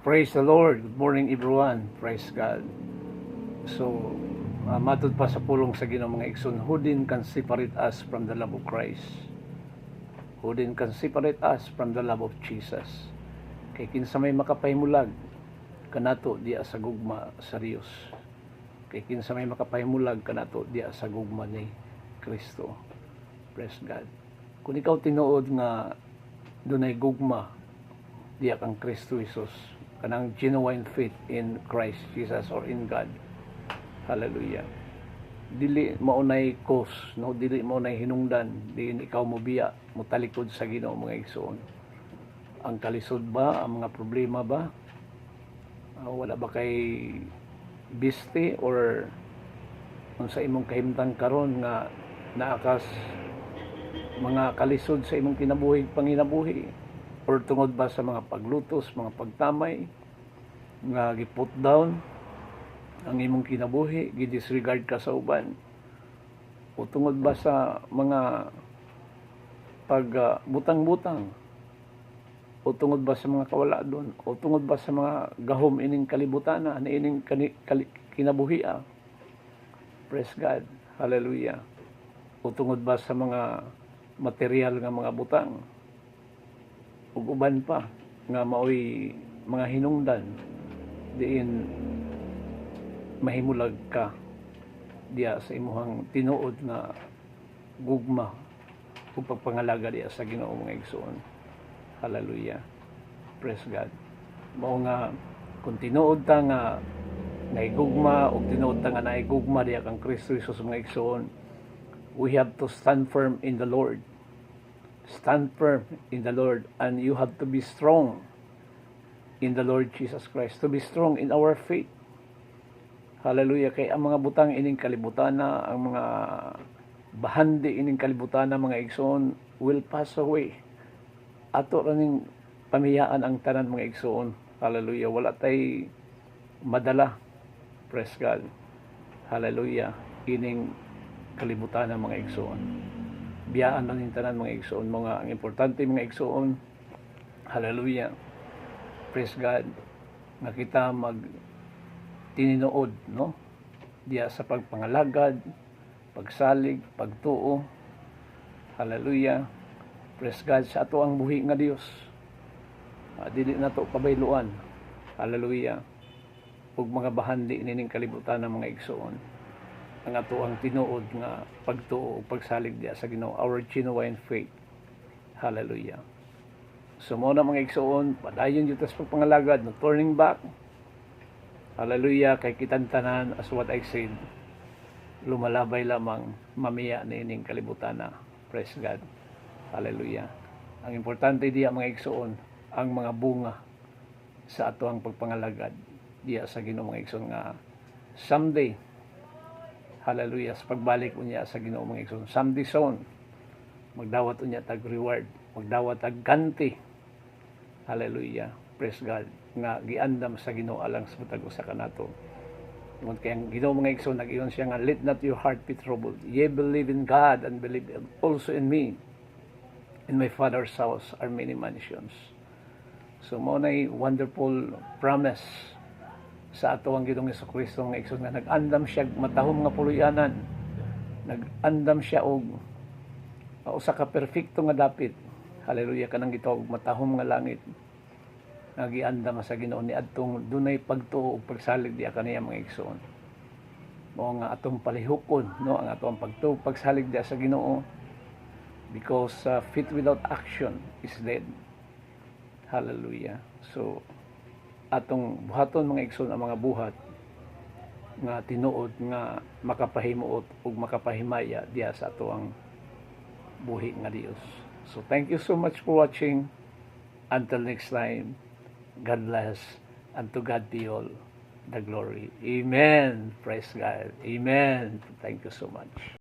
Praise the Lord. Good morning everyone. Praise God. So, matod pa sa pulong sa Ginoo mga igsoon, who din can separate us from the love of Christ? Who din can separate us from the love of Jesus? Kay kinsa may makapahimulag kanato diya sa gugma sa Dios. Kay kinsa may makapahimulag kanato diya sa gugma ni Kristo. Praise God. Kung ikaw tinuod nga dunay gugma diya kang Kristo Jesus, kanang genuine faith in Christ Jesus or in God. Hallelujah. Dili maunay cause, no? Dili maunay hinungdan, diin ikaw mo biya, mo talikod sa Ginoo mga igsoon. Ang kalisod ba, ang mga problema ba? Wala ba kay biste or sa imong kahimtang karon nga naakas mga kalisod sa imong kinabuhi panginabuhi? Or tungod ba sa mga paglutos, mga pagtamay, nga giput down ang imong kinabuhi, gidisregard ka sa uban? O tungod ba sa mga pagbutang-butang? O tungod ba sa mga kawala doon? O tungod ba sa mga gahom ining kalibutana, na ining kinabuhia? Praise God. Hallelujah. O tungod ba sa mga material nga mga butang? Ug uban pa nga maoy mga hinungdan diin mahimulag ka diya sa imuhang tinuod nga gugma ug pagpangalaga diya sa Ginoo mga igsoon. Hallelujah. Praise God. Mao nga kung tinuod ta nga naigugma ug tinuod ta nga naigugma diya kang Kristo Jesus mga igsoon, we have to stand firm in the Lord. Stand firm in the Lord, and you have to be strong in the Lord Jesus Christ, to be strong in our faith. Hallelujah. Kay ang mga butang ining kalibutana, ang mga bahandi ining kalibutana mga igsoon will pass away. Ato raning pamiyaan ang tanan mga igsoon. Hallelujah. Wala tay madala. Praise God. Hallelujah. Ining kalibutana mga igsoon. Biyaan lang yung tanan mga igsoon, mga ang importante mga igsoon. Hallelujah. Praise God. Nga kita mag tininood, no? Diya sa pagpangalagad, pagsalig, pagtuo. Hallelujah. Praise God sa ato ang buhi nga Dios. Dili na to pabayloan. Hallelujah. Ug mga bahandi nining kalibutan ng mga igsoon. Ang ato ang tinuod nga pagtuo o pagsalig diya sa Ginoo, our genuine faith. Hallelujah. So mo na mga igsoon, padayon jud tas pagpangalagad, no turning back. Hallelujah. Kay kitantanan, as what I said, lumalabay lamang mamiya nining kalibutana. Praise God. Hallelujah. Ang importante diya mga igsoon, ang mga bunga sa ato ang pagpangalagad diya sa Ginoo mga igsoon nga someday, hallelujah, sa pagbalik unya sa Ginoo mga igsoon, someday soon, magdawat unya tag reward, magdawat tag ganti. Hallelujah. Praise God. Nga giandam sa Ginoo alang sa matag usa kanato. Tungod kay ang Ginoo mga igsoon nag-ingon siya nga, let not your heart be troubled. Ye believe in God and believe also in me. In my Father's house are many mansions. So mao nay wonderful promise sa ato ang Ginoong Jesucristo nga igsoon nga nag-andam siya matahom nga puluyanan. Nag-andam siya og usa ka perfecto nga dapit. Hallelujah, kanang gitawag matahom nga langit. Nagiandam sa Ginoo ni adtong dunay pagtuo ug pagsalig diya kaniya mga igsoon. Mao nga atong palihukon, no, ang atong pagtuo pagsalig diya sa Ginoo, because faith without action is dead. Hallelujah. So atong buhaton mga igsoon ang mga buhat nga tinuod nga makapahimuot ug makapahimaya diya sa ato ang buhi nga Dios. So thank you so much for watching. Until next time, God bless, and to God be all the glory. Amen. Praise God. Amen. Thank you so much.